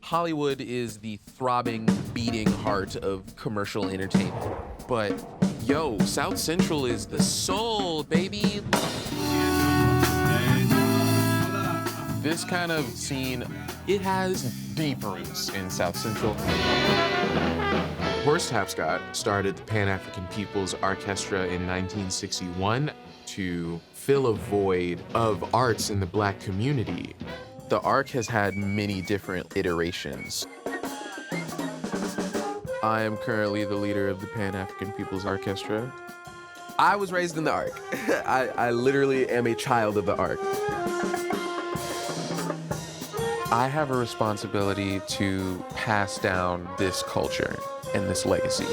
Hollywood is the throbbing, beating heart of commercial entertainment. But, yo, South Central is the soul, baby. This kind of scene, it has deep roots in South Central. Horace Tapscott started the Pan-African People's Orchestra in 1961 to fill a void of arts in the Black community. The ARC has had many different iterations. I am currently the leader of the Pan-African People's Orchestra. I was raised in the ARC. I literally am a child of the ARC. I have a responsibility to pass down this culture and this legacy.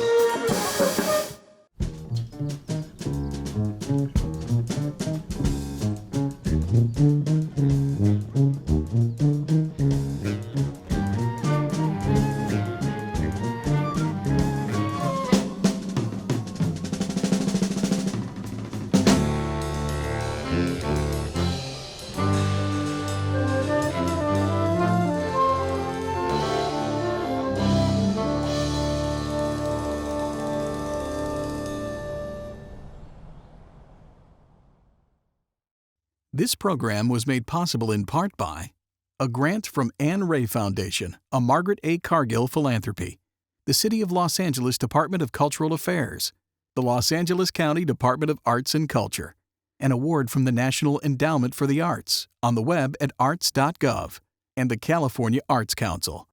This program was made possible in part by a grant from Anne Ray Foundation, a Margaret A. Cargill philanthropy, the City of Los Angeles Department of Cultural Affairs, the Los Angeles County Department of Arts and Culture, an award from the National Endowment for the Arts on the web at arts.gov, and the California Arts Council.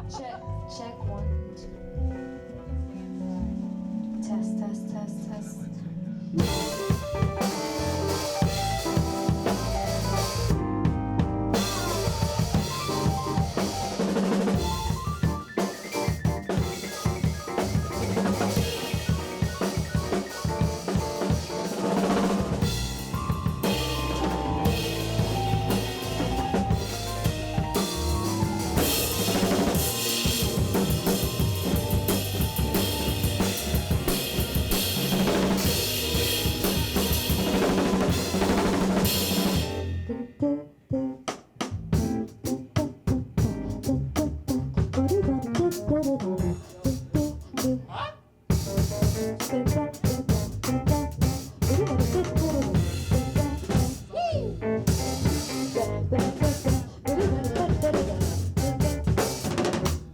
Check 1, 2. Test.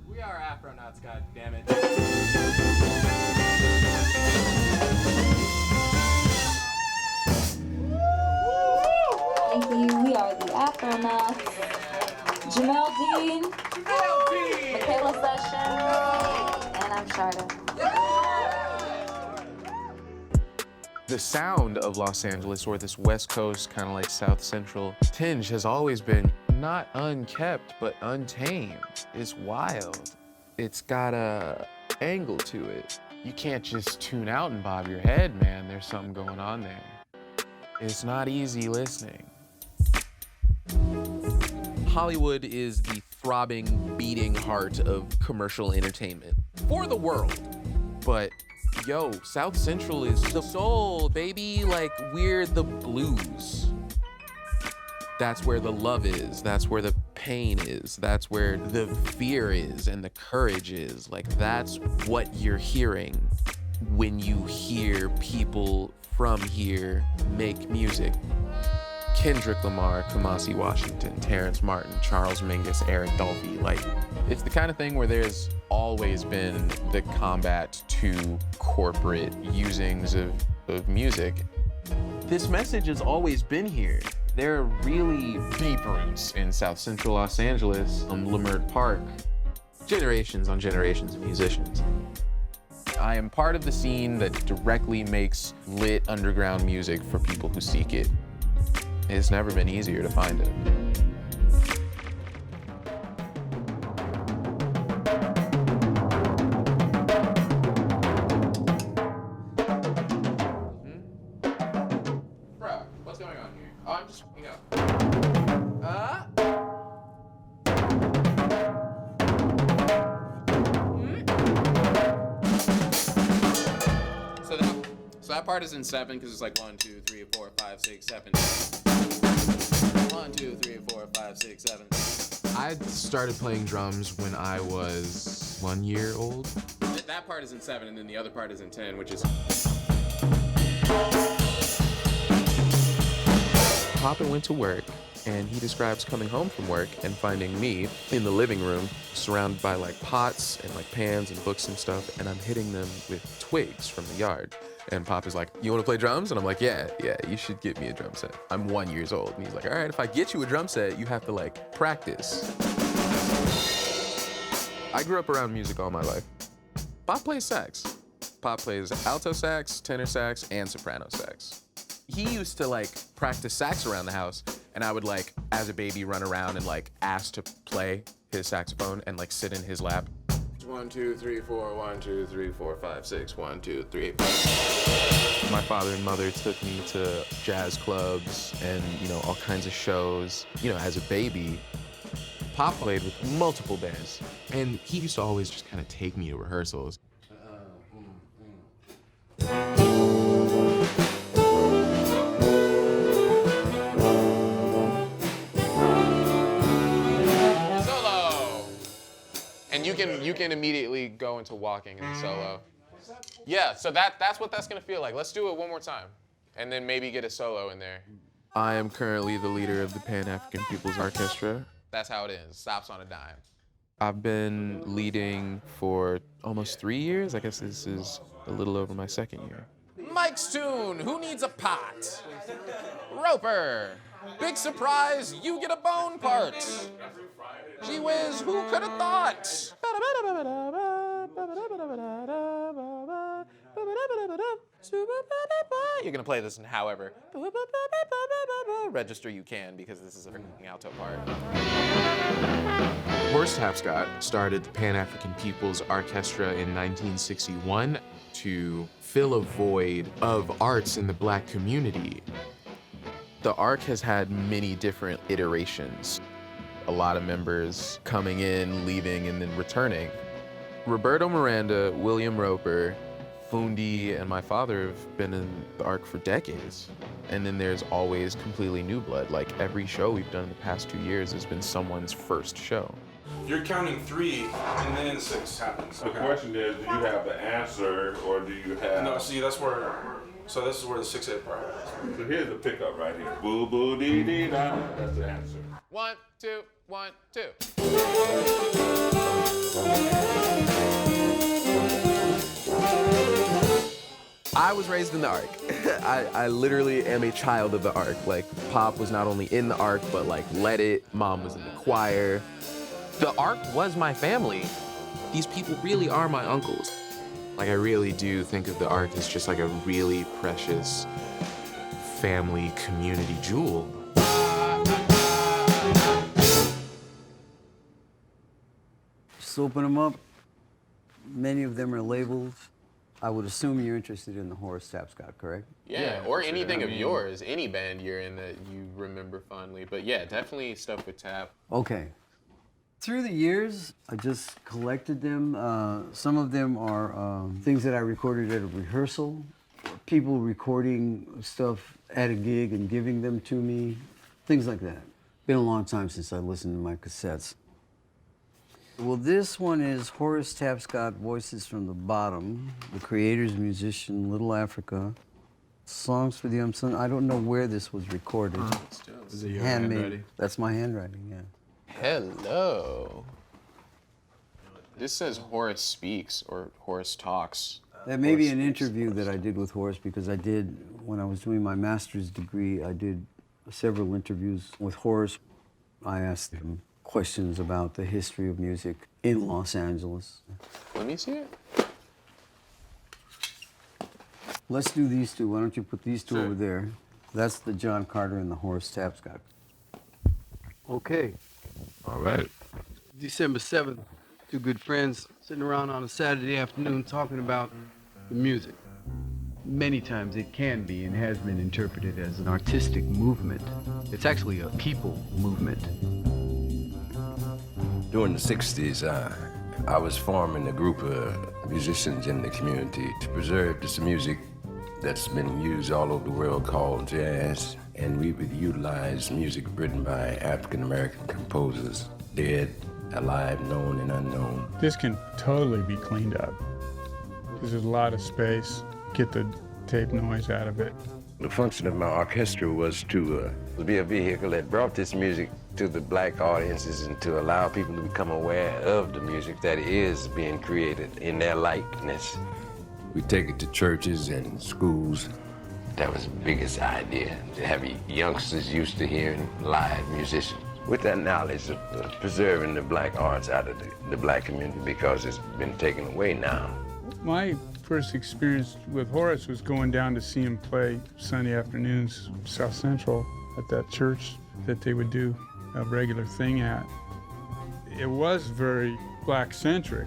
We are Afronauts, goddammit. Thank you. We are the Afronauts. Jamel Dean, Michaela Session, and I'm Sharda. The sound of Los Angeles, or this West Coast, kind of like South Central tinge, has always been not unkept, but untamed. It's wild. It's got a angle to it. You can't just tune out and bob your head, man. There's something going on there. It's not easy listening. Hollywood is the throbbing, beating heart of commercial entertainment for the world. But yo, South Central is the soul, baby. Like, we're the blues. That's where the love is. That's where the pain is. That's where the fear is and the courage is. Like, that's what you're hearing when you hear people from here make music. Kendrick Lamar, Kamasi Washington, Terrence Martin, Charles Mingus, Eric Dolphy. Like, it's the kind of thing where there's always been the combat to corporate usings of music. This message has always been here. There are really deep roots in South Central Los Angeles, Leimert Park. Generations on generations of musicians. I am part of the scene that directly makes lit underground music for people who seek it. It's never been easier to find it. Bro, what's going on here? Oh, I'm just f***ing up. So that part is in 7 because it's like 1, 2, 3, 4, 5, 6, 7. 1, 2, 3, 5, 6, 7. I started playing drums when I was 1 year old. That part is in 7, and then the other part is in 10, which is... Papa went to work, and he describes coming home from work and finding me in the living room surrounded by like pots and like pans and books and stuff, and I'm hitting them with twigs from the yard. And Papa's like, you want to play drums? And I'm like, yeah, you should get me a drum set. I'm 1 year old. And he's like, all right, if I get you a drum set, you have to like practice. I grew up around music all my life. Pop plays sax. Pop plays alto sax, tenor sax, and soprano sax. He used to like practice sax around the house, and I would like, as a baby, run around and like ask to play his saxophone and like sit in his lap. 1, 2, 3, 4, 1, 2, 3, 4, 5, 6, 1, 2, 3, 4. My father and mother took me to jazz clubs and, you know, all kinds of shows. You know, as a baby, Pop played with multiple bands, and he used to always just kind of take me to rehearsals. You can immediately go into walking and solo. Yeah, so that's what that's gonna feel like. Let's do it one more time, and then maybe get a solo in there. I am currently the leader of the Pan-African People's Orchestra. That's how it is. Stops on a dime. I've been leading for almost 3 years. I guess this is a little over my 2nd year. Mike's tune. Who needs a pot? Roper. Big surprise. You get a bone part. Gee whiz, who could have thought? You're gonna play this in however register you can, because this is a freaking alto part. Horace Tapscott started the Pan-African People's Orchestra in 1961 to fill a void of arts in the Black community. The ARC has had many different iterations. A lot of members coming in, leaving, and then returning. Roberto Miranda, William Roper, Fundi, and my father have been in the ARC for decades. And then there's always completely new blood. Like every show we've done in the past 2 years has been someone's first show. You're counting 3, and then 6 happens. The question is, do you have the answer, or do you have... No, see, that's where... So this is where the 6/8 part is. So here's the pickup right here. Boo boo dee dee da. That's the answer. 1, 2, 1, 2. I was raised in the ARC. I literally am a child of the ARC. Like, Pop was not only in the ARC, but like led it. Mom was in the choir. The ARC was my family. These people really are my uncles. Like, I really do think of the ARC as just like a really precious family community jewel. Just open them up. Many of them are labeled. I would assume you're interested in the Horace Tapscott, correct? Yeah, or anything of yours, any band you're in that you remember fondly. But yeah, definitely stuff with Tap. Okay. Through the years, I just collected them. Some of them are things that I recorded at a rehearsal, people recording stuff at a gig and giving them to me, things like that. Been a long time since I listened to my cassettes. Well, this one is Horace Tapscott, Voices from the Bottom, the creator's musician, Little Africa. Songs for the Unsung. I don't know where this was recorded. Is it your Handmade. handwriting? That's my handwriting, yeah. Hello. This says Horace Speaks or Horace Talks. That may be Horace an Speaks, interview Horace that I did with Horace, because I did, when I was doing my master's degree, I did several interviews with Horace. I asked him questions about the history of music in Los Angeles. Let me see it. Let's do these two. Why don't you put these two over there? That's the John Carter and the Horace Tapscott. Okay. All right. December 7th, two good friends sitting around on a Saturday afternoon talking about the music. Many times it can be and has been interpreted as an artistic movement. It's actually a people movement. During the 60s, I was forming a group of musicians in the community to preserve this music that's been used all over the world called jazz. and we would utilize music written by African-American composers, dead, alive, known, and unknown. This can totally be cleaned up because there's a lot of space. Get the tape noise out of it. The function of my orchestra was to be a vehicle that brought this music to the black audiences and to allow people to become aware of the music that is being created in their likeness. We take it to churches and schools. That was the biggest idea, to have youngsters used to hearing live musicians. With that knowledge of preserving the black arts out of the black community, because it's been taken away now. My first experience with Horace was going down to see him play Sunday afternoons, South Central, at that church that they would do a regular thing at. It was very black-centric,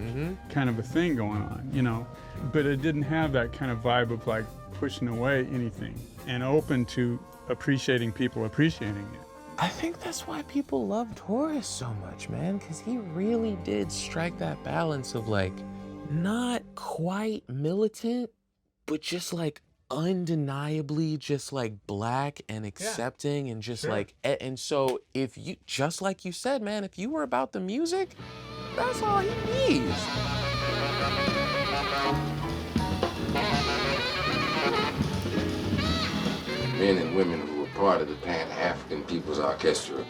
kind of a thing going on, you know, but it didn't have that kind of vibe of like pushing away anything and open to appreciating people appreciating it. I think that's why people loved Horace so much, man, because he really did strike that balance of like, not quite militant, but just like undeniably just like black and accepting and just like, and so if you, just like you said, man, if you were about the music, that's all he needs. Men and women who were part of the Pan-African People's Orchestra.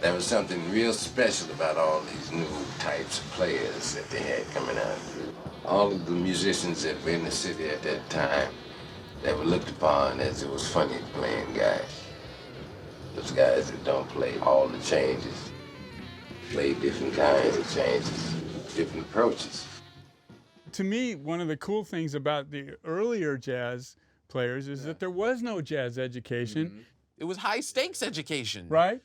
There was something real special about all these new types of players that they had coming out. All of the musicians that were in the city at that time, that were looked upon as it was funny playing guys. Those guys that don't play all the changes, play different kinds of changes, different approaches. To me, one of the cool things about the earlier jazz players is that there was no jazz education. It was high stakes education. Right?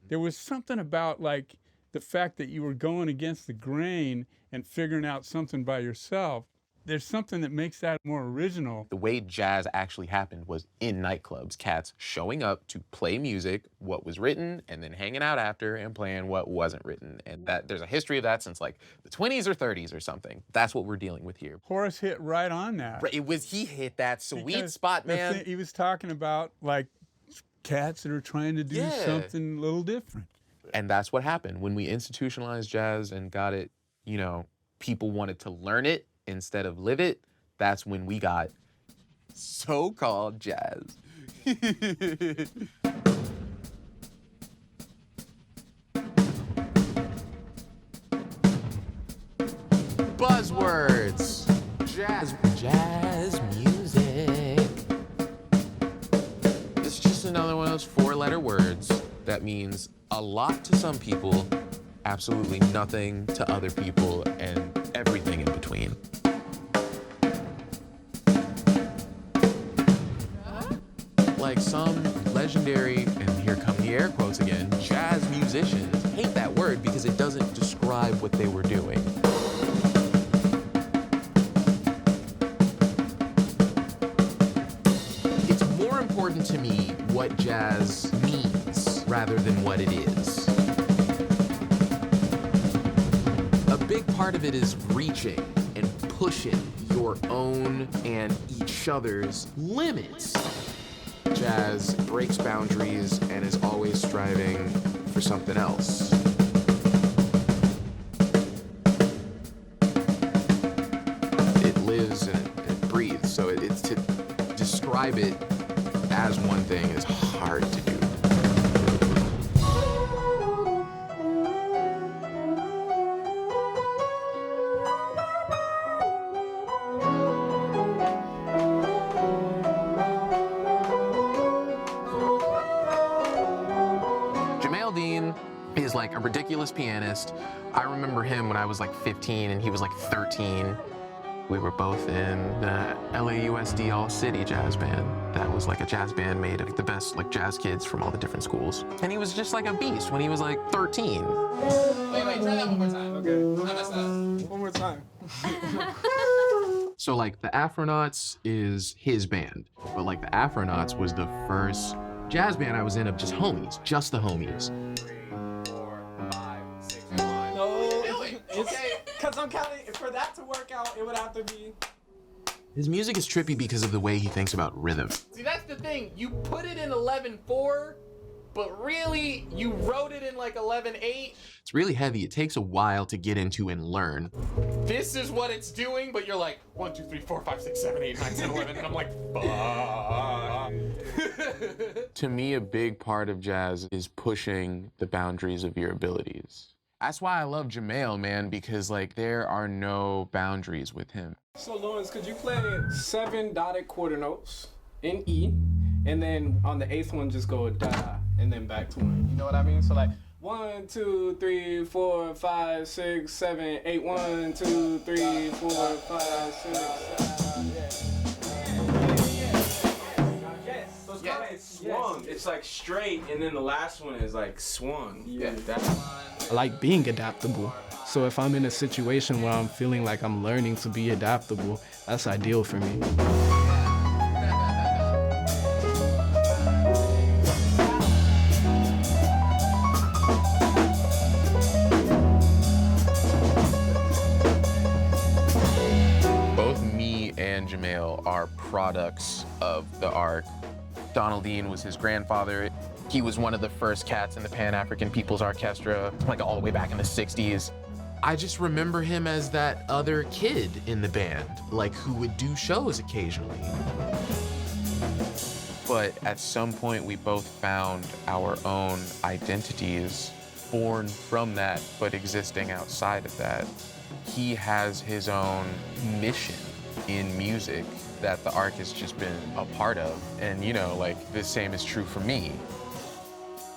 There was something about like the fact that you were going against the grain and figuring out something by yourself. There's something that makes that more original. The way jazz actually happened was in nightclubs, cats showing up to play music, what was written, and then hanging out after and playing what wasn't written. And that there's a history of that since like the 20s or 30s or something. That's what we're dealing with here. Horace hit right on that. He hit that sweet Because spot, man. He was talking about like cats that are trying to do something a little different. And that's what happened when we institutionalized jazz and got it, you know, people wanted to learn it instead of live it. That's when we got so-called jazz. Buzzwords. Jazz music. It's just another one of those four-letter words that means a lot to some people, absolutely nothing to other people, and everything in between. Like some legendary, and here come the air quotes again, jazz musicians hate that word because it doesn't describe what they were doing. It's more important to me what jazz means rather than what it is. A big part of it is reaching and pushing your own and each other's limits. Jazz breaks boundaries and is always striving for something else. It lives and it breathes, so it's to describe it as one thing is hard to do. Jamel Dean is like a ridiculous pianist. I remember him when I was like 15 and he was like 13. We were both in the LAUSD All City Jazz Band. That was like a jazz band made of the best like jazz kids from all the different schools. And he was just like a beast when he was like 13. Wait, try that one more time. Okay, I messed up. One more time. So like the Afronauts is his band, but like the Afronauts was the first jazz band I was in of just homies, just the homies. 3, 4, 5, 6, 1. No, it's okay. Because I'm counting, for that to work out, it would have to be His music is trippy because of the way he thinks about rhythm. See, that's the thing. You put it in 11/4, but really, you wrote it in like 11/8. It's really heavy. It takes a while to get into and learn. This is what it's doing, but you're like 1, 2, 3, 4, 5, 6, 7, 8, 9, 10, 11, and I'm like, fuck. To me, a big part of jazz is pushing the boundaries of your abilities. That's why I love Jamail, man, because like there are no boundaries with him. So Lawrence, could you play 7 dotted quarter notes in E, and then on the 8th one just go da, and then back to 1. You know what I mean? So like 1, 2, 3, 4, 5, 6, 7, 8. 1, 2, 3, 4, 5, 6, 7. Yeah. So it's kind of swung. It's like straight, and then the last one is like swung. Yeah. I like being adaptable. So if I'm in a situation where I'm feeling like I'm learning to be adaptable, that's ideal for me. Both me and Jamail are products of the ARC. Donald Dean was his grandfather. He was one of the first cats in the Pan-African People's Orchestra, like all the way back in the 60s. I just remember him as that other kid in the band, like who would do shows occasionally. But at some point, we both found our own identities born from that, but existing outside of that. He has his own mission in music that the ARC has just been a part of. And you know, like the same is true for me.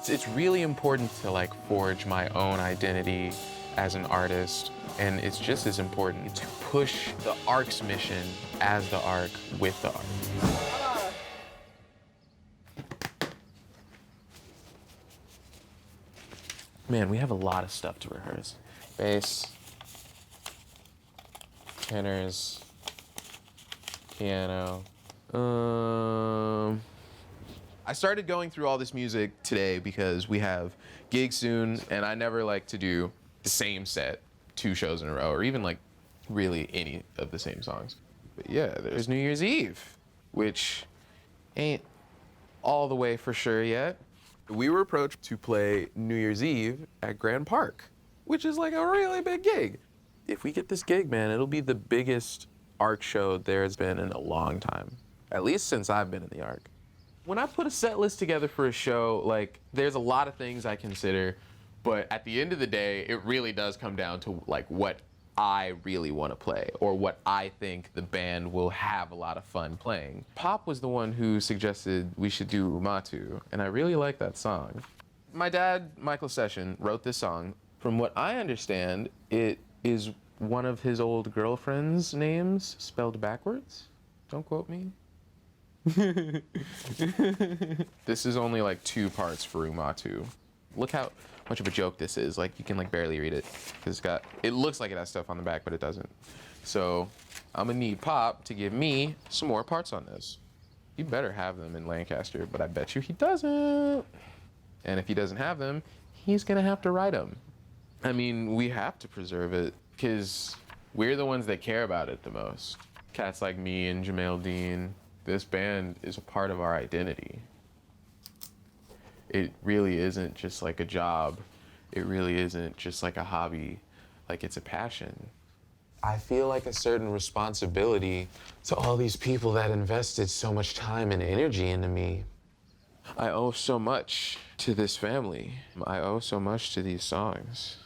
It's really important to like forge my own identity as an artist, and it's just as important to push the ARC's mission as the ARC with the ARC. Man, we have a lot of stuff to rehearse. Bass, tenors, piano. I started going through all this music today because we have gigs soon, and I never like to do the same set 2 shows in a row, or even like really any of the same songs. But yeah, there's New Year's Eve, which ain't all the way for sure yet. We were approached to play New Year's Eve at Grand Park, which is like a really big gig. If we get this gig, man, it'll be the biggest ARC show there's been in a long time, at least since I've been in the ARC. When I put a set list together for a show, like there's a lot of things I consider, but at the end of the day, it really does come down to like what I really want to play, or what I think the band will have a lot of fun playing. Pop was the one who suggested we should do Umatu, and I really like that song. My dad, Michael Session, wrote this song. From what I understand, it is one of his old girlfriend's names spelled backwards. Don't quote me. This is only like 2 parts for Umatu. Look how much of a joke this is. Like you can like barely read it because it looks like it has stuff on the back, but it doesn't. So I'm gonna need Pop to give me some more parts on this. You better have them in Lancaster, but I bet you he doesn't. And if he doesn't have them, he's gonna have to write them. I mean, we have to preserve it because we're the ones that care about it the most. Cats like me and Jamail Dean. This band is a part of our identity. It really isn't just like a job. It really isn't just like a hobby. Like it's a passion. I feel like a certain responsibility to all these people that invested so much time and energy into me. I owe so much to this family. I owe so much to these songs.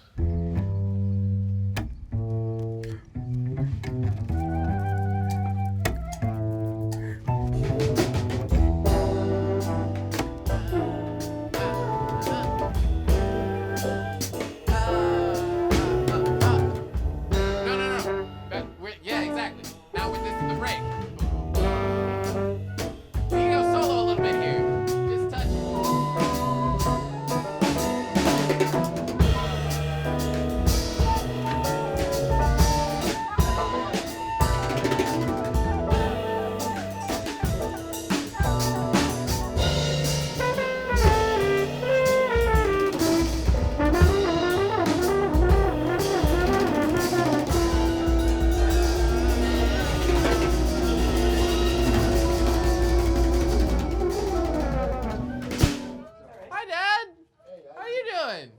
you doing?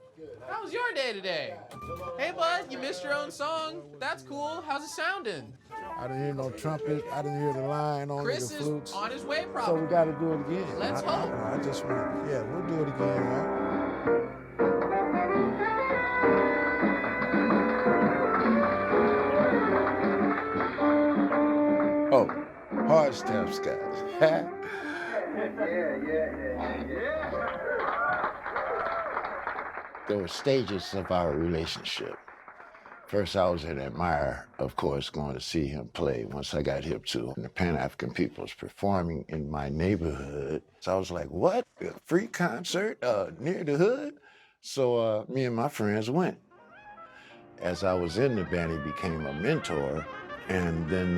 How was your day today? Hey, bud, you missed your own song? That's cool. How's it sounding? I didn't hear no trumpet. I didn't hear the line on Chris the flutes. is on his way, So probably. we got to do it again. Let's hope. I just want, yeah, we'll do it again, right? Oh, hard steps, guys. There were stages of our relationship. First, I was an admirer, of course, going to see him play. Once I got hip to the Pan-African peoples performing in my neighborhood, so I was like, what? A free concert near the hood? So me and my friends went. As I was in the band, he became a mentor, and then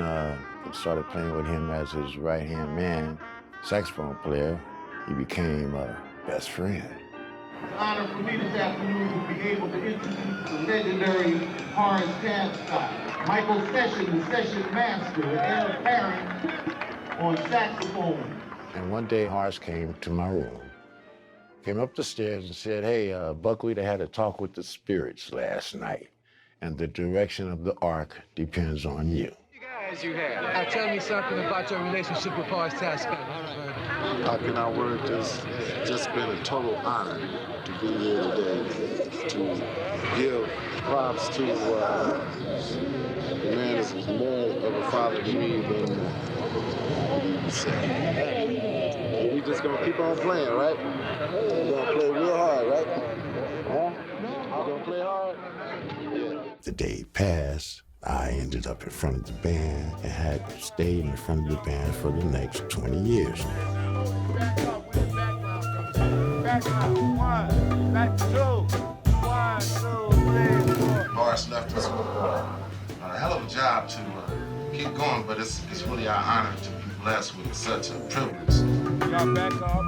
started playing with him as his right-hand man, saxophone player. He became a best friend. It's an honor for me this afternoon to be able to introduce the legendary Horace Tapscott, Michael Session, the session master, and Eric Parent on saxophone. And one day, Horace came to my room, came up the stairs and said, hey, Buckwheat, I had a talk with the spirits last night, and the direction of the ark depends on you. You had. Now tell me something about your relationship with Horace Tapscott. How can I word this? It's just been a total honor to be here today, to give props to a man that was more of a father to me than we just gonna keep on playing, right? We're gonna play real hard, right? Huh? We're gonna play hard? Yeah. The day passed. I ended up in front of the band and had stayed in front of the band for the next 20 years. Horace left us with a hell of a job to keep going, but it's really our honor to be blessed with such a privilege. Y'all back off,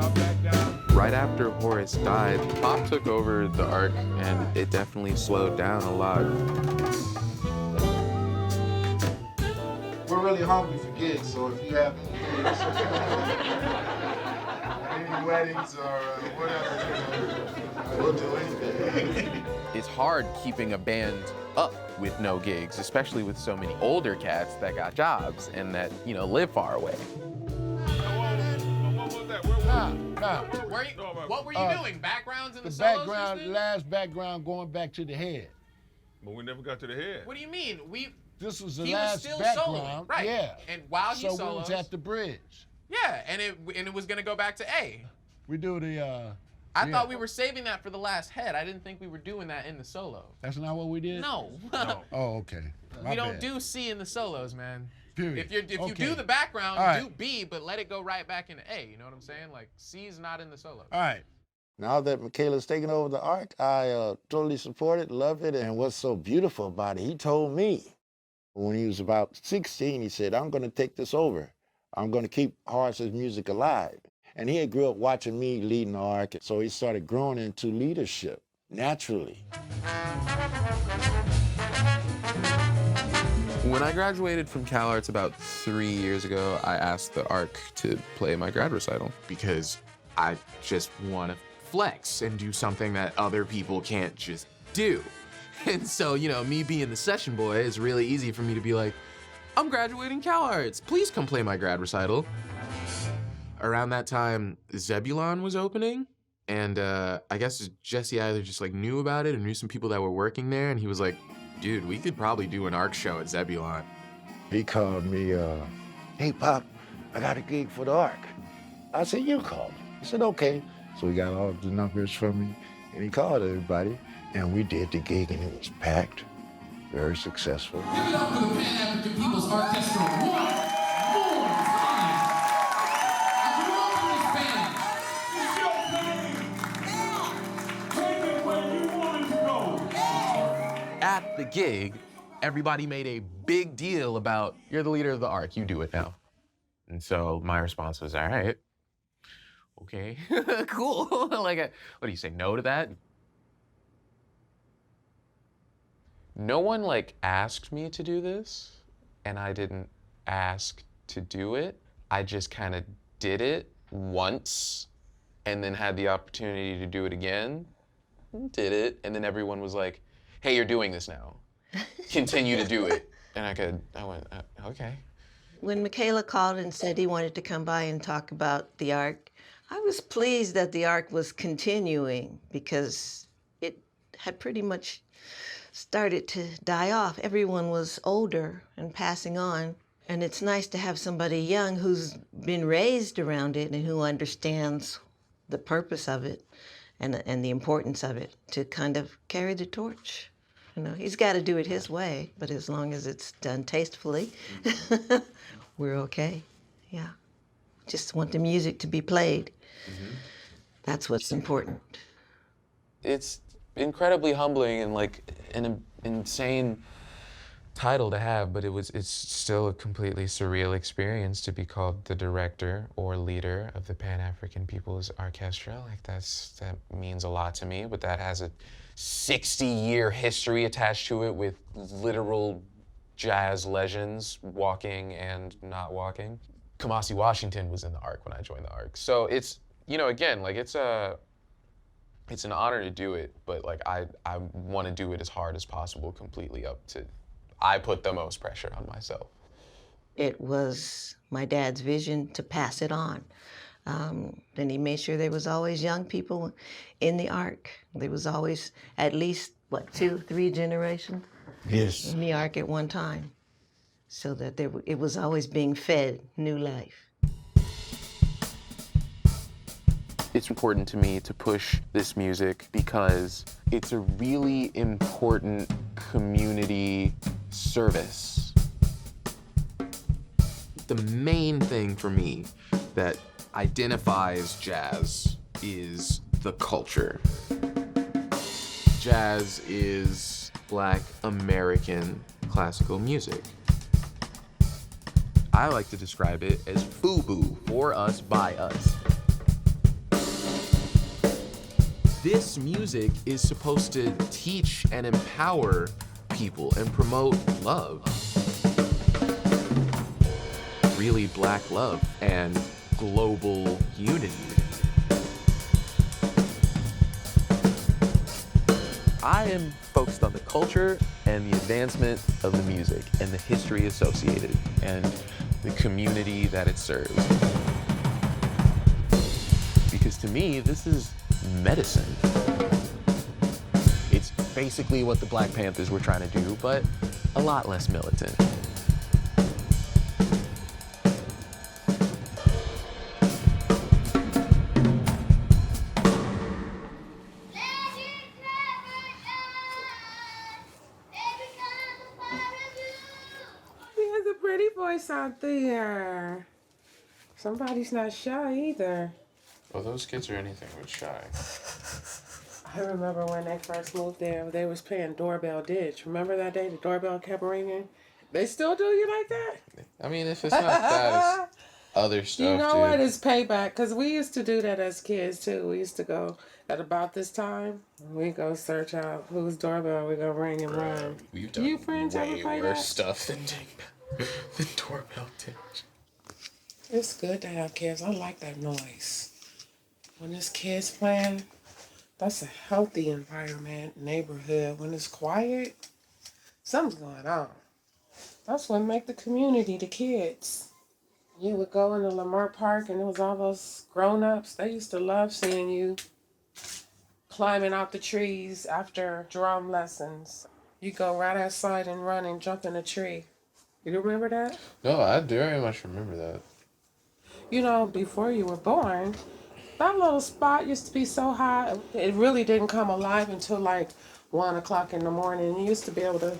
y'all back down. Right after Horace died, Pop took over the Ark, and it definitely slowed down a lot. We're really hungry for gigs, so if you have any weddings or whatever, we'll do anything. It's hard keeping a band up with no gigs, especially with so many older cats that got jobs and that, live far away. What were you doing? Backgrounds in the The solos background, last background going back to the head. But we never got to the head. What do you mean? This was the He last was still background. soloing, right? Yeah. And while he so we solos, was at the bridge. yeah, and it was gonna go back to A. We do the. I thought we were saving that for the last head. I didn't think we were doing that in the solo. That's not what we did. No. Oh, okay. My We don't bad. do C in the solos, man. Period. If you Okay. do the background, All right. do B, but let it go right back into A. You know what I'm saying? Like C's not in the solo. All right. Now that Michaela's taken over the Ark, I totally support it, love it, and what's so beautiful about it, he told me when he was about 16, he said, I'm going to take this over. I'm going to keep Horace's music alive. And he had grew up watching me leading the Ark, so he started growing into leadership naturally. When I graduated from CalArts about 3 years ago, I asked the Ark to play my grad recital because I just want to flex and do something that other people can't just do. And so, me being the session boy, it's really easy for me to be like, I'm graduating CalArts, please come play my grad recital. Around that time, Zebulon was opening, and I guess Jesse either just knew about it or knew some people that were working there, and he was like, dude, we could probably do an Ark show at Zebulon. He called me, hey, Pop, I got a gig for the Ark. I said, you call me. He said, okay. So he got all the numbers from me, and he called everybody, and we did the gig, and it was packed, very successful. Give it up for the Pan-African People's Orchestra one more time. I grew up in this band. It's your thing. Take it where you want it to go. At the gig, everybody made a big deal about, you're the leader of the Ark, you do it now. And so my response was, all right, okay, cool. What do you say, no to that? No one asked me to do this, and I didn't ask to do it. I just kind of did it once, and then had the opportunity to do it again, did it, and then everyone was like, hey, you're doing this now. Continue to do it. And I went, okay. When Michaela called and said he wanted to come by and talk about the ARC, I was pleased that the ARC was continuing because it had pretty much started to die off. Everyone was older and passing on. And it's nice to have somebody young who's been raised around it and who understands the purpose of it and the importance of it to kind of carry the torch. You know, he's got to do it his way, but as long as it's done tastefully, we're okay. Yeah. Just want the music to be played. That's what's important. It's incredibly humbling and like an insane title to have, but it's still a completely surreal experience to be called the director or leader of the Pan-African People's Orchestra. Like that means a lot to me, but that has a 60-year history attached to it with literal jazz legends walking and not walking. Kamasi Washington was in the ARC when I joined the ARC. So it's, you know, again, like it's an honor to do it, but like I want to do it as hard as possible, completely up to, I put the most pressure on myself. It was my dad's vision to pass it on. And he made sure there was always young people in the ARC. There was always at least, 2, 3 generations? Yes. In the ARC at one time. So that it was always being fed new life. It's important to me to push this music because it's a really important community service. The main thing for me that identifies jazz is the culture. Jazz is Black American classical music. I like to describe it as FUBU, for us, by us. This music is supposed to teach and empower people and promote love. Really Black love and global unity. I am focused on the culture and the advancement of the music and the history associated and the community that it serves. Because to me, this is medicine. It's basically what the Black Panthers were trying to do, but a lot less militant. There's a pretty voice out there. Somebody's not shy either. Well, those kids are anything but shy. I remember when they first moved there, they was playing Doorbell Ditch. Remember that day the doorbell kept ringing? They still do you like that? I mean, if it's not that, it's other stuff, You know dude. what? It's payback, because we used to do that as kids, too. We used to go at about this time. We go search out whose doorbell we go ring and run. We've done You friends ever way play worse that? stuff than Doorbell Ditch. It's good to have kids. I like that noise. When there's kids playing, that's a healthy environment, neighborhood. When it's quiet, something's going on. That's what make the community, the kids. You would go into Lamar Park and it was all those grown-ups. They used to love seeing you climbing out the trees after drum lessons. You go right outside and run and jump in a tree. You remember that? No, I very much remember that. You know, before you were born, that little spot used to be so high. It really didn't come alive until like 1 o'clock in the morning. You used to be able to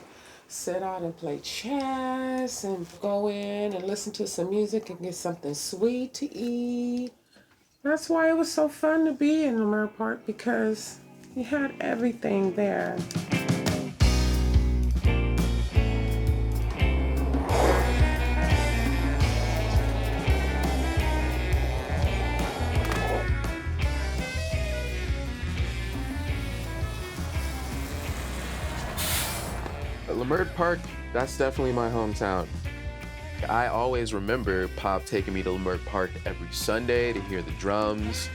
sit out and play chess and go in and listen to some music and get something sweet to eat. That's why it was so fun to be in Lamar Park, because you had everything there. Leimert Park, that's definitely my hometown. I always remember Pop taking me to Leimert Park every Sunday to hear the drums.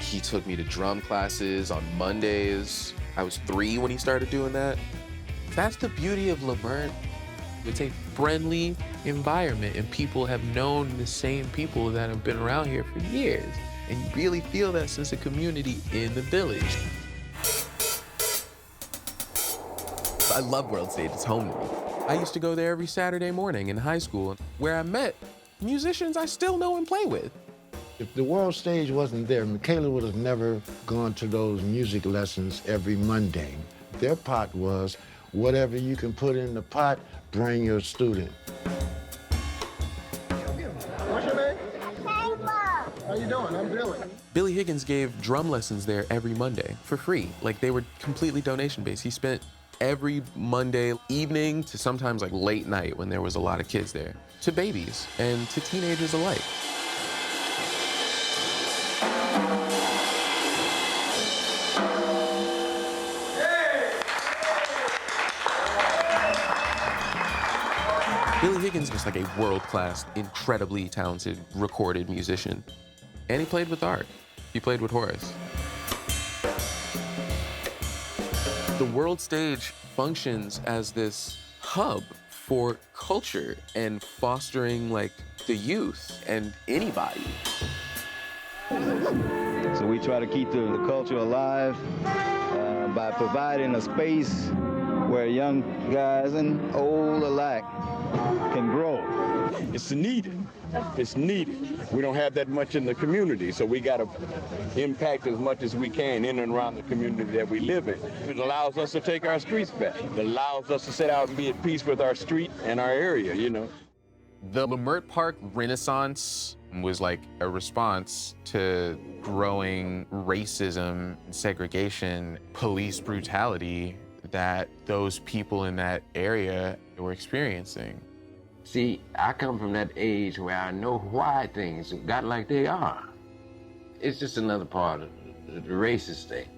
He took me to drum classes on Mondays. I was 3 when he started doing that. That's the beauty of Leimert. It's a friendly environment, and people have known the same people that have been around here for years. And you really feel that sense of community in the village. I love World Stage, it's home to me. I used to go there every Saturday morning in high school, where I met musicians I still know and play with. If the World Stage wasn't there, Michaela would have never gone to those music lessons every Monday. Their pot was, whatever you can put in the pot, bring your student. What's your name? How you doing? I'm Billy. Billy Higgins gave drum lessons there every Monday for free. Like, they were completely donation-based. He spent every Monday evening to sometimes like late night when there was a lot of kids there, to babies and to teenagers alike. Billy Higgins was like a world-class, incredibly talented, recorded musician. And he played with Art. He played with Horace. The World Stage functions as this hub for culture and fostering like the youth and anybody. So we try to keep the culture alive by providing a space where young guys and old alike can grow. It's needed. It's needed. We don't have that much in the community, so we got to impact as much as we can in and around the community that we live in. It allows us to take our streets back. It allows us to sit out and be at peace with our street and our area, you know. The Leimert Park Renaissance was like a response to growing racism, segregation, police brutality that those people in that area were experiencing. See, I come from that age where I know why things got like they are. It's just another part of the racist thing.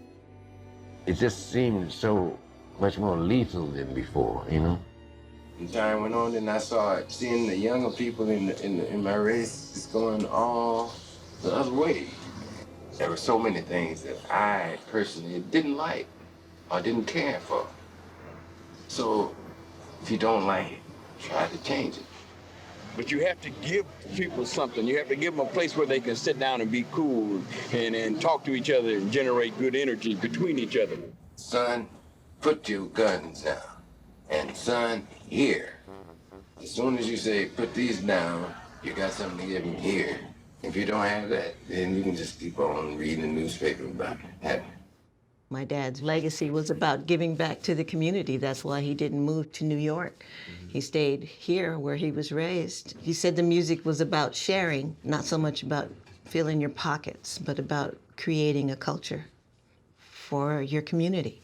It just seemed so much more lethal than before, you know? As time went on, then I started seeing the younger people in my race just going all the other way. There were so many things that I personally didn't like or didn't care for. So if you don't like it, try to change it. But you have to give people something. You have to give them a place where they can sit down and be cool and talk to each other and generate good energy between each other. Son, put your guns down. And son, here. As soon as you say, put these down, you got something to give them here. If you don't have that, then you can just keep on reading the newspaper about it. My dad's legacy was about giving back to the community. That's why he didn't move to New York. He stayed here where he was raised. He said the music was about sharing, not so much about filling your pockets, but about creating a culture for your community.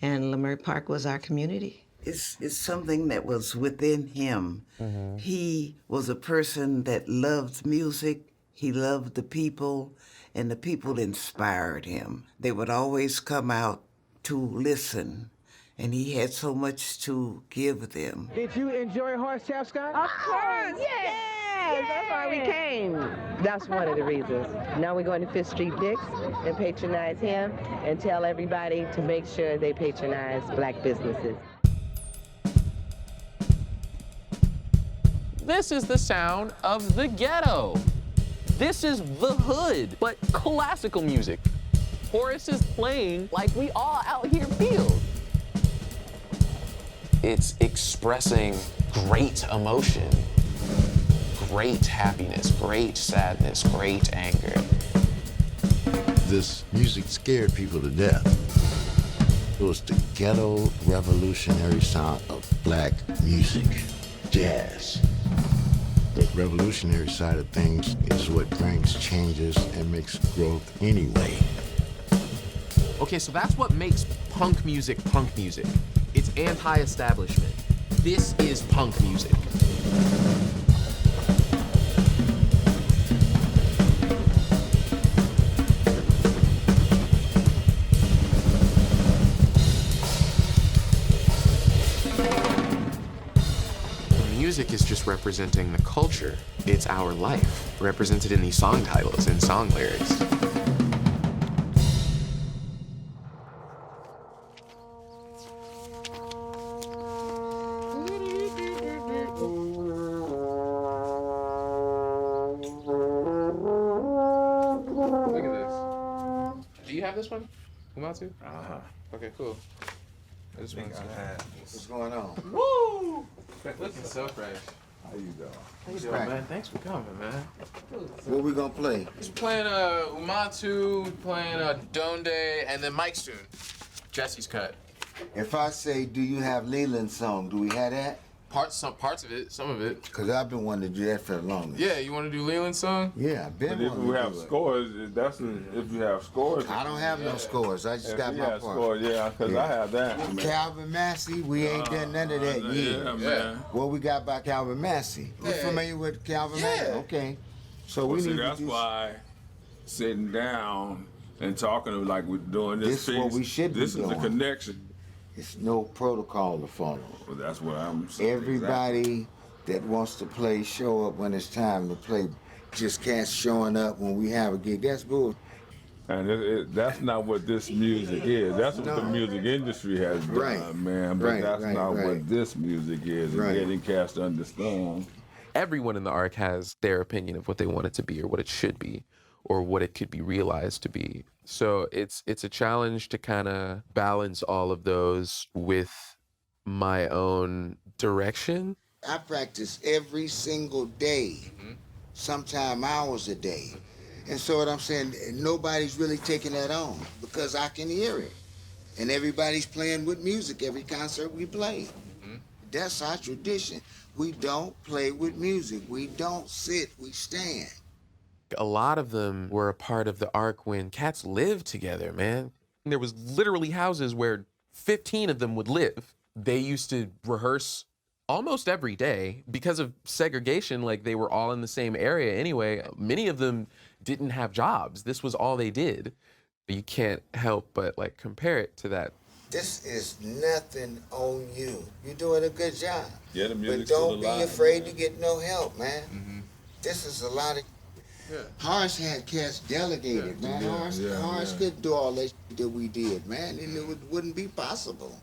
And Leimert Park was our community. It's something that was within him. He was a person that loved music. He loved the people, and the people inspired him. They would always come out to listen, and he had so much to give them. Did you enjoy Horace Tapscott? Of course, yes. That's why we came. That's one of the reasons. Now we're going to Fifth Street Dick's and patronize him and tell everybody to make sure they patronize Black businesses. This is the sound of the ghetto. This is the hood, but classical music. Horace is playing like we all out here feel. It's expressing great emotion, great happiness, great sadness, great anger. This music scared people to death. It was the ghetto revolutionary sound of Black music, jazz. The revolutionary side of things is what brings changes and makes growth anyway. Okay, so that's what makes punk music. It's anti-establishment. This is punk music. Music is just representing the culture. It's our life, represented in these song titles and song lyrics. you have this one? Umatu? Uh-huh. Okay, cool. This one's What's going on? Woo! Looking so fresh. How you doing? How you doing, man? Thanks for coming, man. What we gonna play? He's playing Umatu, playing Donde, and then Mike soon. Jesse's cut. If I say, do you have Leland song, do we have that? Parts of it, some of it. Because I've been wanting to do that for the longest. Yeah, you want to do Leland's song? Yeah, I've been But if wanting we to have do it. scores, if you have scores. I don't have no scores. I just If got you my have part. scores, yeah, because I have that. Calvin Massey, we ain't done none of that yet. Yeah, man. What we got by Calvin Massey? You familiar with Calvin Massey? Okay. So we See, need that's to do why sitting down and talking like we're doing this This is what piece, we should be this is the doing. connection. It's no protocol to follow. Well, that's what I'm saying. Everybody that wants to play, show up when it's time to play. Just cats showing up when we have a gig. That's bull. And that's not what this music is. That's what the music industry has done, Right. man. But Right, that's right, not right. what this music is. Right. And getting cats to understand. Everyone in the ARC has their opinion of what they want it to be or what it should be or what it could be realized to be. So it's a challenge to kind of balance all of those with my own direction. I practice every single day, sometime hours a day. And so what I'm saying, nobody's really taking that on because I can hear it. And everybody's playing with music every concert we play. That's our tradition. We don't play with music. We don't sit, we stand. A lot of them were a part of the ARC when cats lived together, man. There was literally houses where 15 of them would live. They used to rehearse almost every day because of segregation. Like, they were all in the same area anyway. Many of them didn't have jobs. This was all they did. You can't help but like compare it to that. This is nothing on you. You're doing a good job. Yeah, the But music's don't still be alive, afraid man. to get no help, man. This is a lot of. Horace had cats delegated, man. Horace couldn't do all that that we did, man, and it wouldn't be possible.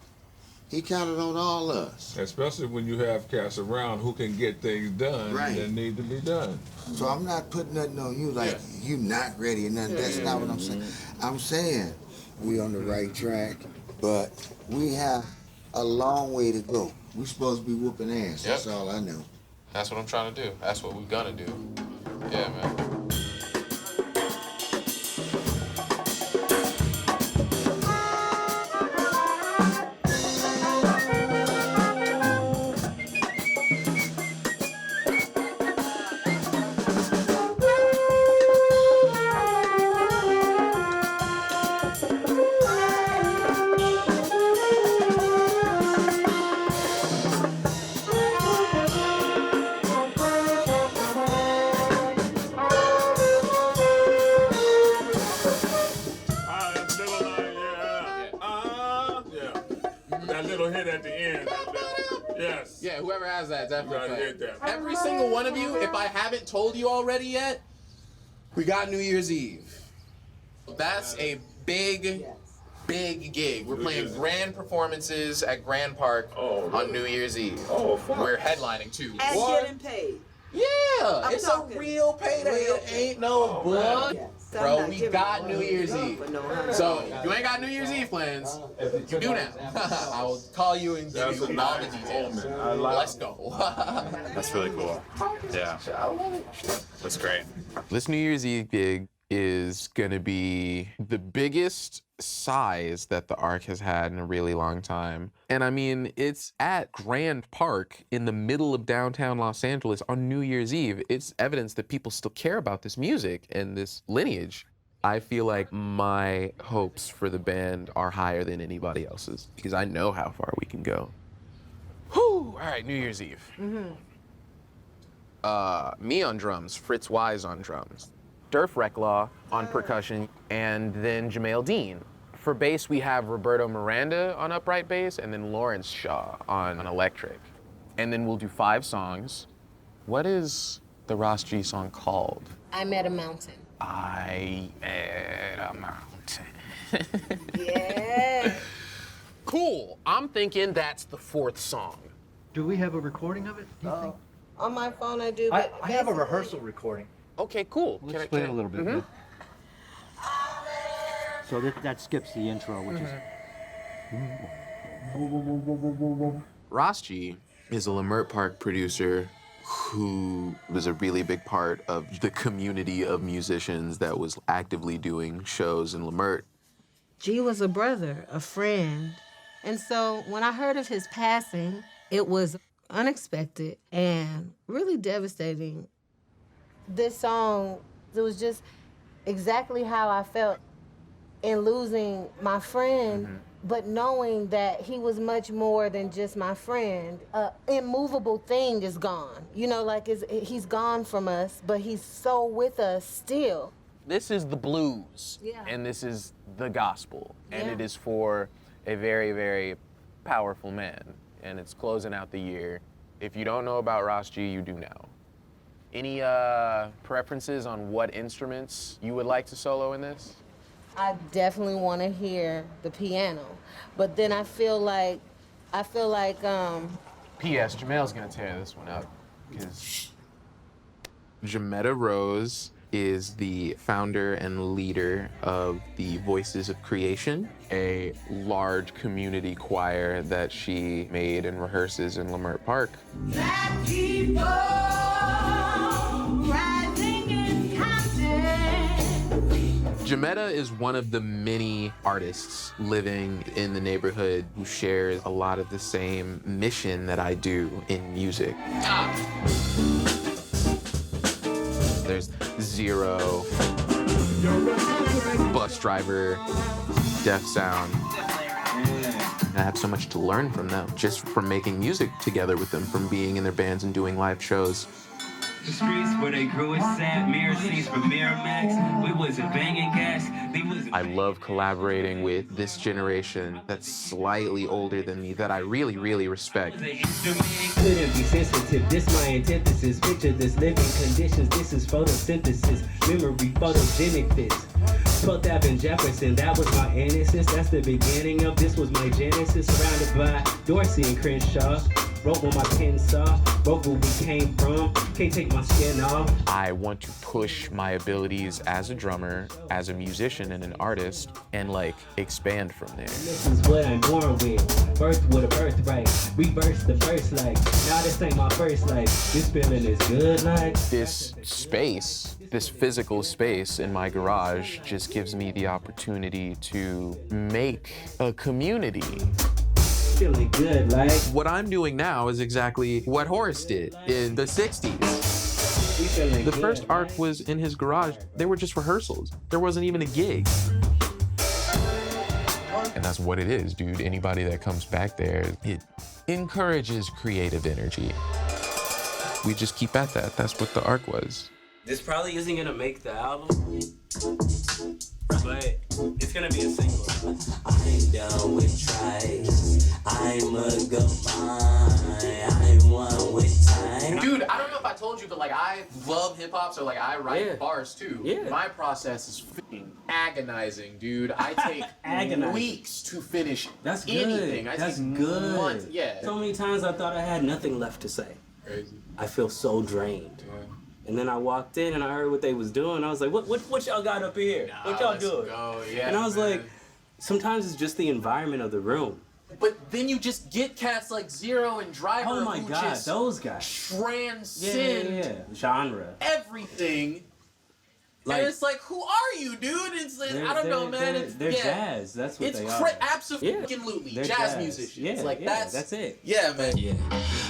He counted on all us. Especially when you have cats around who can get things done Right. that need to be done. So I'm not putting nothing on you like you not ready or nothing. That's not what I'm saying. I'm saying we on the right track, but we have a long way to go. We supposed to be whooping ass. That's all I know. That's what I'm trying to do. That's what we're gonna do. Yeah, man. That little hit at the end. Yes. Yeah, whoever has that definitely. Gotta play. hit that. Every single one of you, if I haven't told you already yet, we got New Year's Eve. That's a big gig. We're playing grand performances at Grand Park on New Year's Eve. Oh, fuck. We're headlining too. And getting paid. Yeah, it's a real payday. It ain't no bug. Bro, we got New Year's Eve. So, if you ain't got New Year's Eve plans, you do now. I will call you and give you all the details. Let's go. That's really cool. Yeah. That's great. This New Year's Eve gig is gonna be the biggest size that the ARC has had in a really long time. And I mean, it's at Grand Park in the middle of downtown Los Angeles on New Year's Eve. It's evidence that people still care about this music and this lineage. I feel like my hopes for the band are higher than anybody else's because I know how far we can go. Whew! All right, New Year's Eve. Me on drums, Fritz Wise on drums, Durf Recklaw on percussion, and then Jamail Dean. For bass, we have Roberto Miranda on upright bass, and then Lawrence Shaw on electric. And then we'll do 5 songs. What is the Ross G song called? I Met a Mountain. I Met a Mountain. Yeah. Cool. I'm thinking that's the 4th song. Do we have a recording of it, do you think? On my phone I do, I but have a basically- rehearsal recording. Okay, cool. Let's play it a little bit. So that skips the intro, which is. Ras G is a Leimert Park producer who was a really big part of the community of musicians that was actively doing shows in Leimert. G was a brother, a friend. And so when I heard of his passing, it was unexpected and really devastating. This song, it was just exactly how I felt in losing my friend, but knowing that he was much more than just my friend. An immovable thing is gone. You know, like he's gone from us, but he's so with us still. This is the blues, Yeah. and this is the gospel, and Yeah. it is for a very, very powerful man, and it's closing out the year. If you don't know about Ras G, you do now. Any preferences on what instruments you would like to solo in this? I definitely want to hear the piano, but then I feel like P.S. Jamel's gonna tear this one up, because Jametta Rose is the founder and leader of the Voices of Creation, a large community choir that she made and rehearses in Leimert Park. Jametta is one of the many artists living in the neighborhood who shares a lot of the same mission that I do in music. There's Zero, Bus Driver, Def Sound. I have so much to learn from them, just from making music together with them, from being in their bands and doing live shows. The streets where they grew us sad mirror scenes from Miramax. We wasn't banging gas. I love collaborating with this generation that's slightly older than me that I really, really respect. Couldn't be sensitive. This my antithesis. Picture this living conditions. This is photosynthesis. Memory photogenic fits. 12th Ave Jefferson, that was my innocence. That's the beginning of this was my genesis. Surrounded by Dorsey and Crenshaw. Wrote when my pen saw, wrote where we came from, can't take my skin off. I want to push my abilities as a drummer, as a musician and an artist, and like expand from there. This is what I'm born with, birth with a birthright, reverse the first life. Now this ain't my first life, this feeling is good like. This space, this physical space in my garage just gives me the opportunity to make a community. Feeling good, like. What I'm doing now is exactly what Horace did in the 60s. The first Ark was in his garage. They were just rehearsals. There wasn't even a gig. And that's what it is, dude. Anybody that comes back there, it encourages creative energy. We just keep at that. That's what the Ark was. This probably isn't gonna make the album, but it's gonna be a single. I'm down with tries. I'm a go I'm one with time. Dude, I don't know if I told you, but like I love hip hop, so like I write bars too. Yeah. My process is freaking agonizing, dude. I take Agonizing. weeks to finish That's good. anything. That's take good. months. Yeah. So many times I thought I had nothing left to say. Crazy. I feel so drained. And then I walked in and I heard what they was doing. I was like, what y'all got up here? What y'all doing? Go. Yeah, and I was man. like, sometimes it's just the environment of the room. But then you just get cats like Zero and Driver Oh my who God, just those guys. transcend Genre. everything. Like- and it's like, who are you, dude? It's like, I don't know, man. They're jazz. That's what it's they are. absolutely They're jazz musicians. Yeah, like yeah, that's it. Yeah, man. Yeah.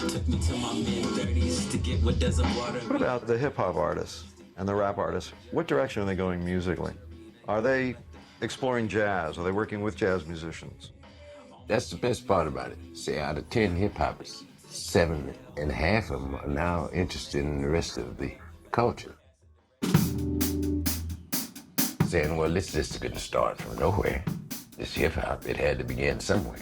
Took me to my mid-30s to get what doesn't water. What about the hip hop artists and the rap artists? What direction are they going musically? Are they exploring jazz? Are they working with jazz musicians? That's the best part about it. Say out of 10 hip hoppers, 7.5 of them are now interested in the rest of the culture. Saying, well, this just didn't start from nowhere. This hip hop, it had to begin somewhere.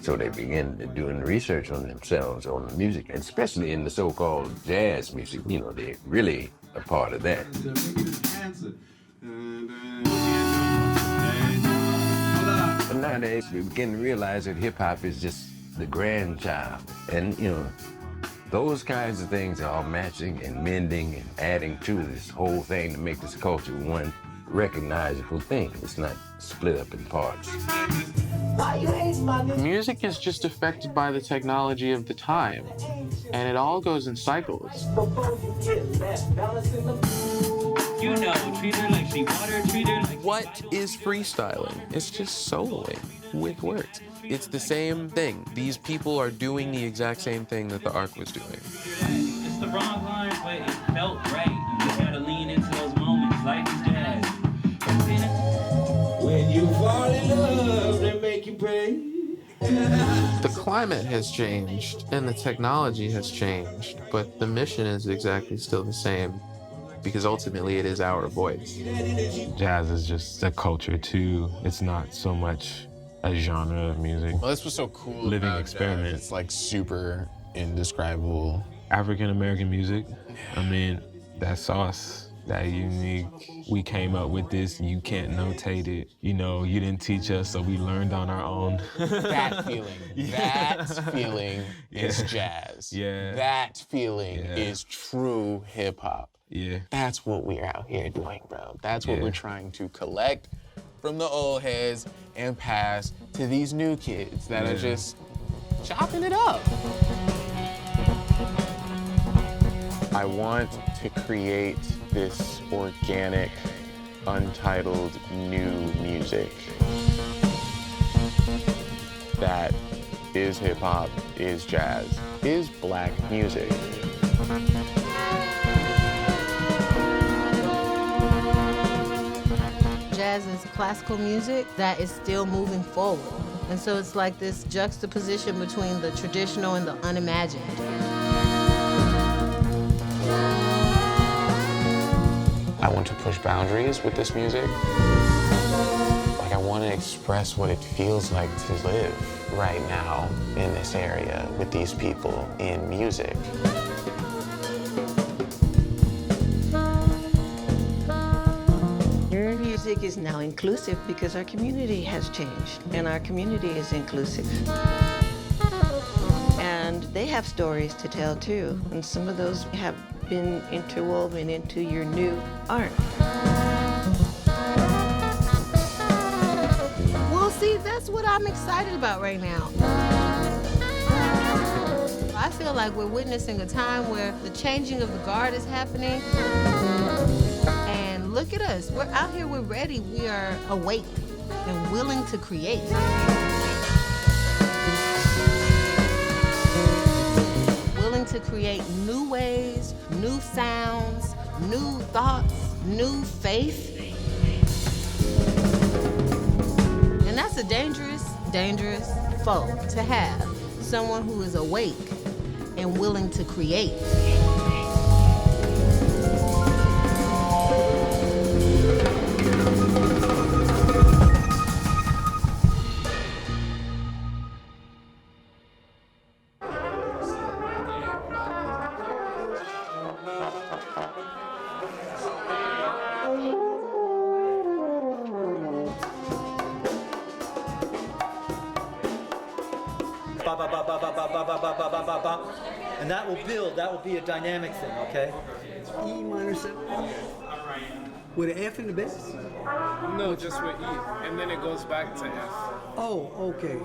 So they begin doing research on themselves, on the music, and especially in the so-called jazz music. You know, they're really a part of that. But nowadays, we begin to realize that hip hop is just the grandchild. And, you know, Those kinds of things are all matching and mending and adding to this whole thing to make this culture one recognizable thing. It's not split up in parts. Music is just affected by the technology of the time, and it all goes in cycles. You know, treat her like she water, treat her like... What is freestyling? It's just soloing with words. It's the same thing. These people are doing the exact same thing that the Ark was doing. It's the wrong line, but it felt right. You just gotta lean into those moments. Life is jazz. When you fall in love, they make you pray. The climate has changed and the technology has changed, but the mission is exactly still the same because ultimately it is our voice. Jazz is just a culture too. It's not so much a genre of music. Well, this was so cool. Living about experiment. Jazz. It's like super indescribable. African American music. I mean, that sauce. That unique, we came up with this, you can't notate it. You know, you didn't teach us, so we learned on our own. That feeling is jazz. Yeah. That feeling is true hip hop. Yeah. That's what we're out here doing, bro. That's what we're trying to collect from the old heads and pass to these new kids that are just chopping it up. I want to create this organic, untitled new music that is hip hop, is jazz, is black music. Jazz is classical music that is still moving forward. And so it's like this juxtaposition between the traditional and the unimagined. I want to push boundaries with this music. Like, I want to express what it feels like to live right now in this area with these people in music. Music is now inclusive because our community has changed, and our community is inclusive. And they have stories to tell too, and some of those have been interwoven into your new art. Well, see, that's what I'm excited about right now. I feel like we're witnessing a time where the changing of the guard is happening. And look at us. We're out here, we're ready. We are awake and willing to create. To create new ways, new sounds, new thoughts, new faith. And that's a dangerous, dangerous foe to have. Someone who is awake and willing to create. And that will build, that will be a dynamic thing, okay? E minor 7. With an F in the bass? No, just with E, and then it goes back to F. Oh, okay.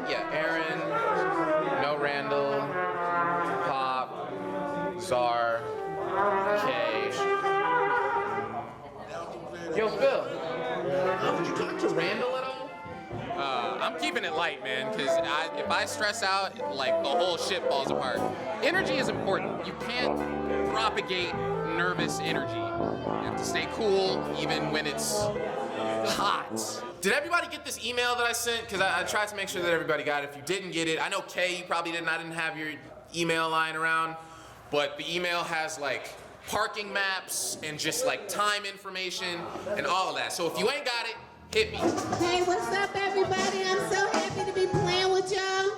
Yeah, Aaron, No Randall, Pop, Czar, Kay. Yo, Phil. Would you talk to Randall at all? I'm keeping it light, man, because if I stress out, like, the whole shit falls apart. Energy is important. You can't propagate nervous energy. You have to stay cool even when it's hot. Did everybody get this email that I sent? Because I tried to make sure that everybody got it. If you didn't get it, I know Kay, you probably didn't. I didn't have your email lying around. But the email has, like, parking maps and just, like, time information and all of that. So if you ain't got it, hit me. Hey, what's up, everybody? I'm so happy to be playing with y'all.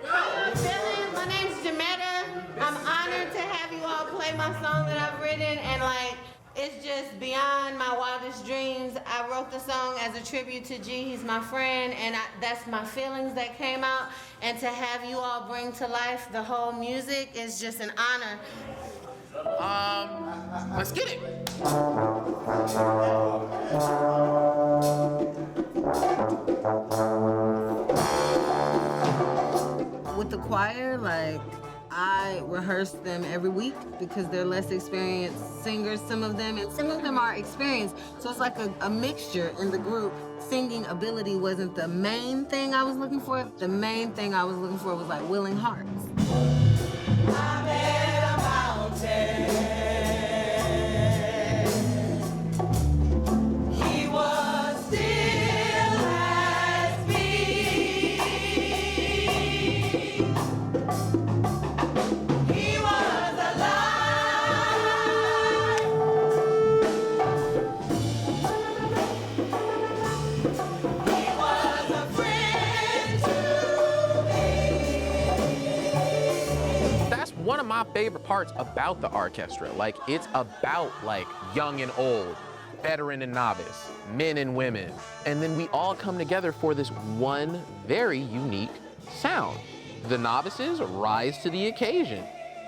How you feeling? My name's Jametta. I'm honored to have you all play my song that I've written, and like, It's just beyond my wildest dreams. I wrote the song as a tribute to G. He's my friend, and that's my feelings that came out. And to have you all bring to life the whole music is just an honor. Let's get it. With the choir, like, I rehearse them every week because they're less experienced singers, some of them, and some of them are experienced. So it's like a mixture in the group. Singing ability wasn't the main thing I was looking for. The main thing I was looking for was like willing hearts. I'm at a mountain. He was still as me. He was alive. He was a friend to me. That's one of my favorite parts about the orchestra. Like, it's about like young and old, veteran and novice, men and women. And then we all come together for this one very unique sound. The novices rise to the occasion.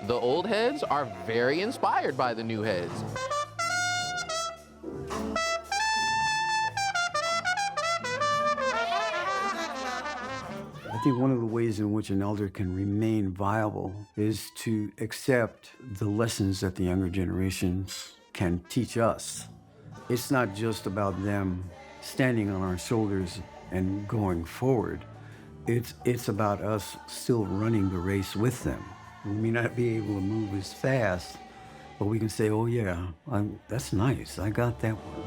The old heads are very inspired by the new heads. I think one of the ways in which an elder can remain viable is to accept the lessons that the younger generations can teach us. It's not just about them standing on our shoulders and going forward. It's about us still running the race with them. We may not be able to move as fast, but we can say, oh yeah, that's nice, I got that one.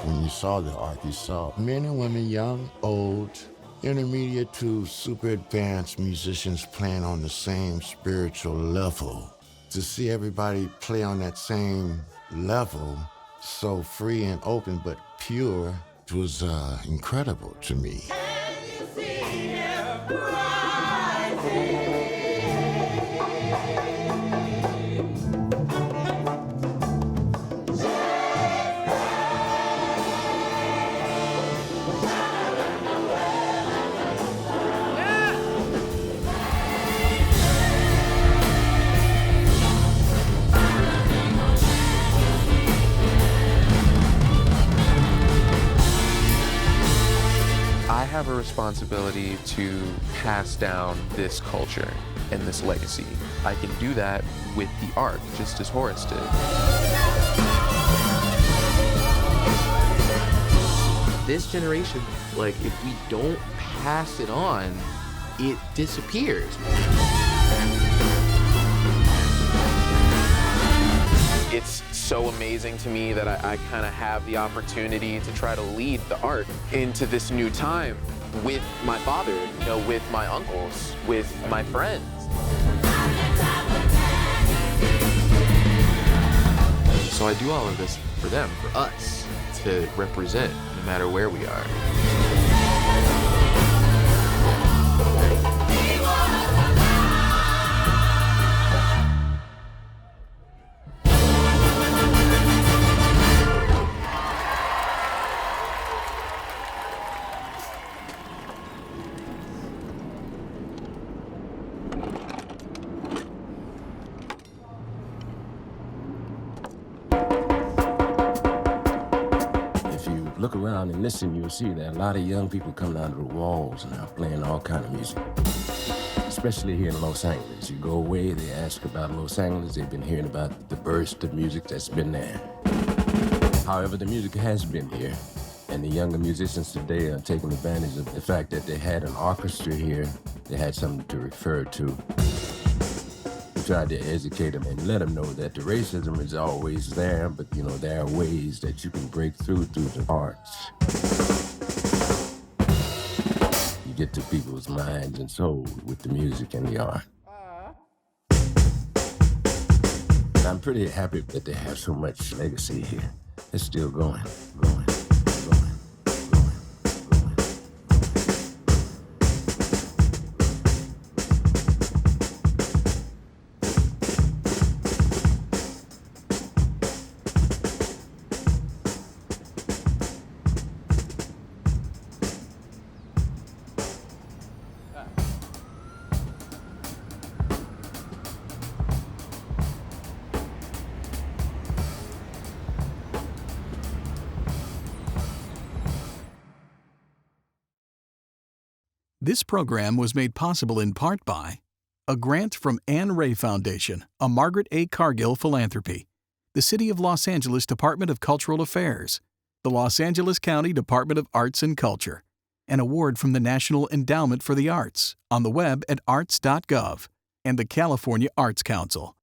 When you saw the Ark, you saw men and women, young, old, intermediate to super advanced musicians playing on the same spiritual level. To see everybody play on that same level, so free and open but pure, was incredible to me. I have a responsibility to pass down this culture and this legacy. I can do that with the Ark, just as Horace did. This generation, like, if we don't pass it on, it disappears. It's so amazing to me that I kind of have the opportunity to try to lead the Ark into this new time with my father, you know, with my uncles, with my friends. So I do all of this for them, for us, to represent no matter where we are. Look around and listen, you'll see that a lot of young people coming out of the walls now playing all kind of music. Especially here in Los Angeles. You go away, they ask about Los Angeles, they've been hearing about the burst of music that's been there. However, the music has been here, and the younger musicians today are taking advantage of the fact that they had an orchestra here, they had something to refer to. Tried to educate them and let them know that the racism is always there, but you know, there are ways that you can break through the arts. You get to people's minds and souls with the music and the art. And I'm pretty happy that they have so much legacy here. It's still going. This program was made possible in part by a grant from Anne Ray Foundation, a Margaret A. Cargill philanthropy, the City of Los Angeles Department of Cultural Affairs, the Los Angeles County Department of Arts and Culture, an award from the National Endowment for the Arts, on the web at arts.gov, and the California Arts Council.